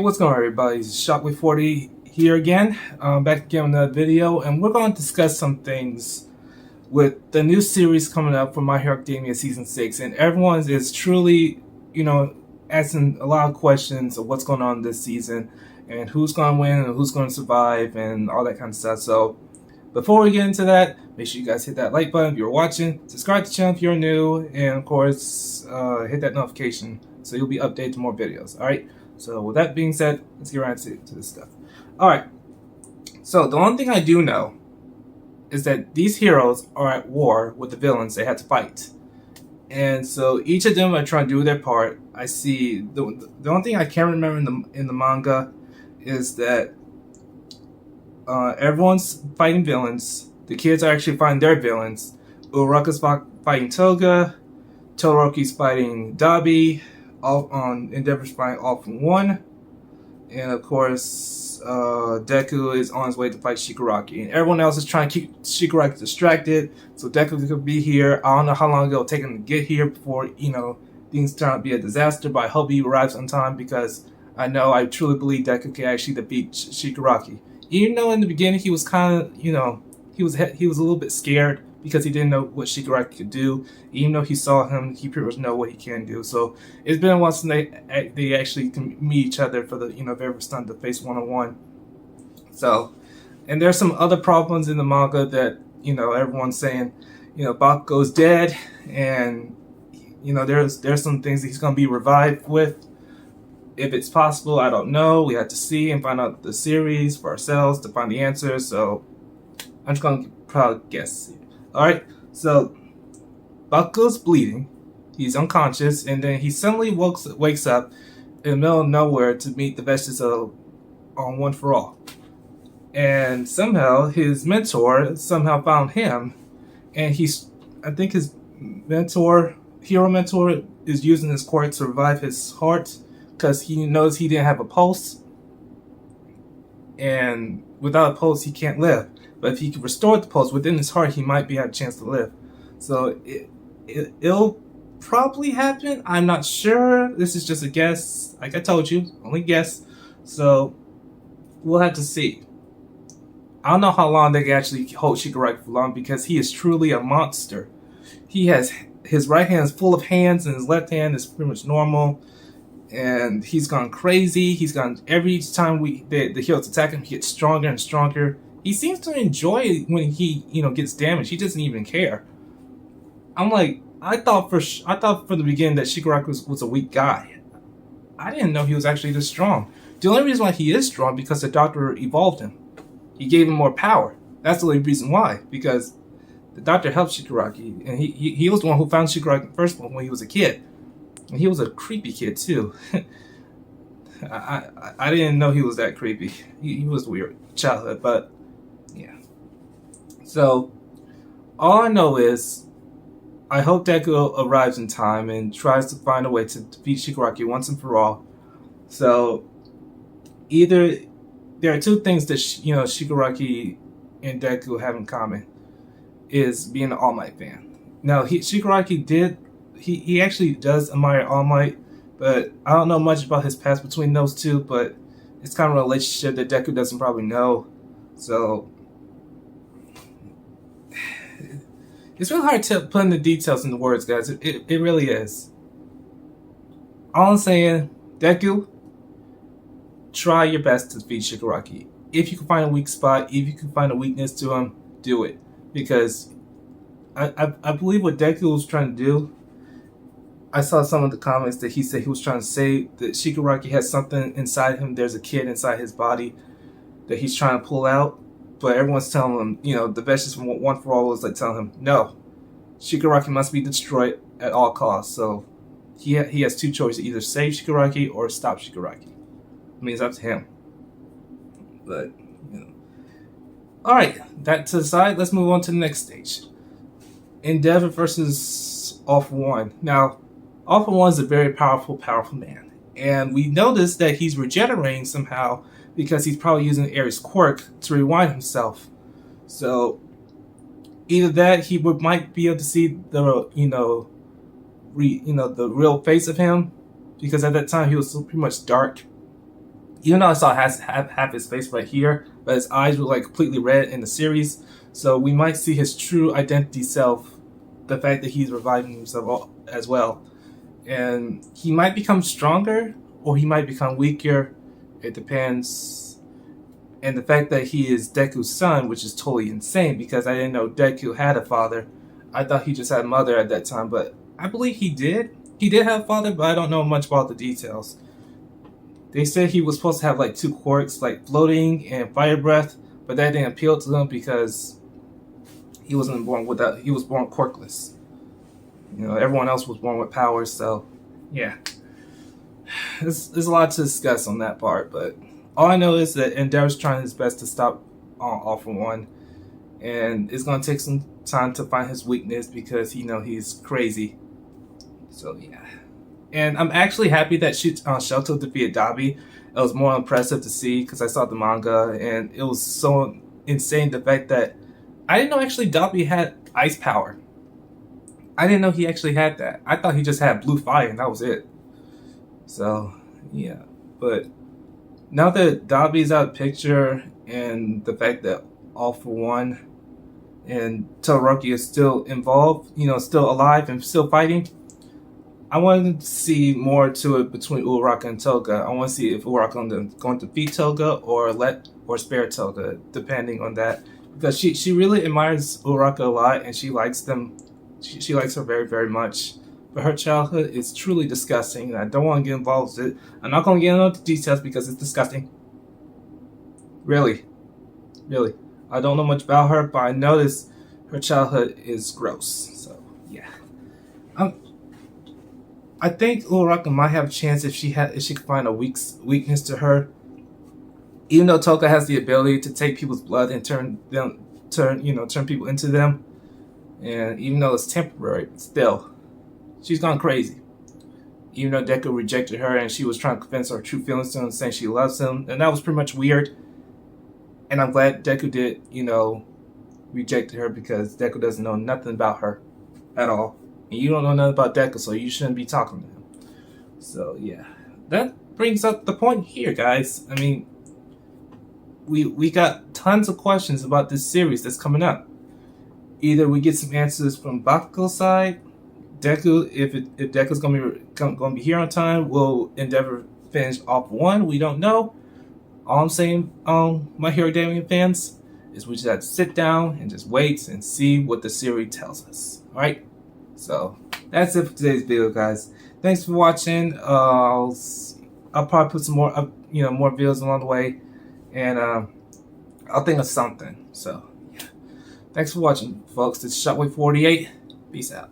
What's going on, everybody? It's Shockwave40 here again, back again with another video, and we're going to discuss some things with the new series coming up for My Hero Academia Season 6, and everyone is truly, asking a lot of questions of what's going on this season, and who's going to win, and who's going to survive, and all that kind of stuff. So, before we get into that, make sure you guys hit that like button if you're watching, subscribe to the channel if you're new, and of course, hit that notification so you'll be updated to more videos, alright? So with that being said, let's get right into this stuff. Alright, so the one thing I do know is that these heroes are at war with the villains they had to fight. And so each of them are trying to do their part. I see, the only thing I can't remember in the manga is that everyone's fighting villains. The kids are actually fighting their villains. Uraraka's fighting Toga, Todoroki's fighting Dabi, all on Endeavor's fighting All For One, and of course Deku is on his way to fight Shigaraki, and everyone else is trying to keep Shigaraki distracted so Deku could be here. I don't know how long it'll take him to get here before things turn out to be a disaster, but I hope he arrives on time because I truly believe Deku can actually defeat Shigaraki. Even though in the beginning he was kind of he was a little bit scared because he didn't know what Shigaraki could do. Even though he saw him, he pretty much know what he can do. So it's been a while since they actually can meet each other for the very first time to face one-on-one. So, and there's some other problems in the manga that everyone's saying Bakugo's dead, and there's some things that he's gonna be revived with. If it's possible, I don't know. We have to see and find out the series for ourselves to find the answers. So I'm just gonna probably guess. Alright, so Bakugo's bleeding, he's unconscious, and then he suddenly wakes up in the middle of nowhere to meet the Vestiges on One For All. And somehow his mentor found him, and I think his hero mentor is using his quirk to revive his heart because he knows he didn't have a pulse, and without a pulse he can't live. But if he can restore the pulse within his heart, he might have a chance to live. So it'll probably happen. I'm not sure. This is just a guess. Like I told you, only guess. So we'll have to see. I don't know how long they can actually hold Shigaraki for long because he is truly a monster. He has his right hand is full of hands and his left hand is pretty much normal. And he's gone crazy. He's gone every time the heroes attack him, he gets stronger and stronger. He seems to enjoy it when he, gets damaged. He doesn't even care. I'm like, I thought from the beginning that Shigaraki was a weak guy. I didn't know he was actually this strong. The only reason why he is strong because the doctor evolved him. He gave him more power. That's the only reason why. Because the doctor helped Shigaraki, and he was the one who found Shigaraki first when he was a kid, and he was a creepy kid too. I didn't know he was that creepy. He was weird childhood, but. Yeah. So, all I know is, I hope Deku arrives in time and tries to find a way to defeat Shigaraki once and for all. So, either there are two things that Shigaraki and Deku have in common, is being an All Might fan. Now, Shigaraki he actually does admire All Might, but I don't know much about his past between those two. But it's kind of a relationship that Deku doesn't probably know. So. It's really hard to put in the details into words, guys. It really is. All I'm saying, Deku, try your best to defeat Shigaraki. If you can find a weak spot, if you can find a weakness to him, do it. Because I believe what Deku was trying to do, I saw some of the comments that he said he was trying to say that Shigaraki has something inside him. There's a kid inside his body that he's trying to pull out. But everyone's telling him, the Vestiges from One For All was like telling him, no, Shigaraki must be destroyed at all costs. So he has two choices: either save Shigaraki or stop Shigaraki. I mean, it's up to him. But all right, that to the side. Let's move on to the next stage: Endeavor versus All For One. Now, All For One is a very powerful man, and we noticed that he's regenerating somehow, because he's probably using Aries' quirk to rewind himself. So either that, he might be able to see the the real face of him, because at that time he was pretty much dark. Even though I saw half his face right here, but his eyes were like completely red in the series. So we might see his true identity self, the fact that he's reviving himself as well. And he might become stronger or he might become weaker. It depends. And the fact that he is Deku's son, which is totally insane because I didn't know Deku had a father. I thought he just had a mother at that time, but I believe he did. He did have a father, but I don't know much about the details. They said he was supposed to have like two quirks, like floating and fire breath, but that didn't appeal to him because he wasn't born with that. He was born quirkless. You know, everyone else was born with powers, so yeah. There's a lot to discuss on that part, but all I know is that Endeavor's trying his best to stop All For One, and it's gonna take some time to find his weakness because he's crazy. So yeah. And I'm actually happy that Shoto defeated Dabi. It was more impressive to see because I saw the manga and it was so insane the fact that I didn't know actually Dabi had ice power. I didn't know he actually had that. I thought he just had blue fire and that was it. So yeah, but now that Dabi's out of the picture and the fact that All For One and Todoroki is still involved, still alive and still fighting, I wanted to see more to it between Uraraka and Toga. I want to see if Uraraka going to defeat Toga or spare Toga, depending on that. Because she really admires Uraraka a lot and she likes them. She likes her very, very much. But her childhood is truly disgusting. And I don't want to get involved with it. I'm not going to get into the details because it's disgusting. Really. Really. I don't know much about her, but I notice her childhood is gross. So, yeah. I think Uraraka might have a chance if she could find a weakness to her. Even though Toga has the ability to take people's blood and turn people into them, and even though it's temporary, still, she's gone crazy. Even though Deku rejected her and she was trying to convince her true feelings to him, saying she loves him, and that was pretty much weird. And I'm glad Deku did, rejected her because Deku doesn't know nothing about her at all. And you don't know nothing about Deku, so you shouldn't be talking to him. So, yeah. That brings up the point here, guys. I mean, we got tons of questions about this series that's coming up. Either we get some answers from Bakugo's side, Deku, if Deku's gonna be here on time, will Endeavor finish All For One? We don't know. All I'm saying, My Hero Academia fans, is we just have to sit down and just wait and see what the series tells us. Alright? So that's it for today's video, guys. Thanks for watching. I'll probably put some more more videos along the way, and I'll think of something. So yeah. Thanks for watching, folks. This is Shockwave 48. Peace out.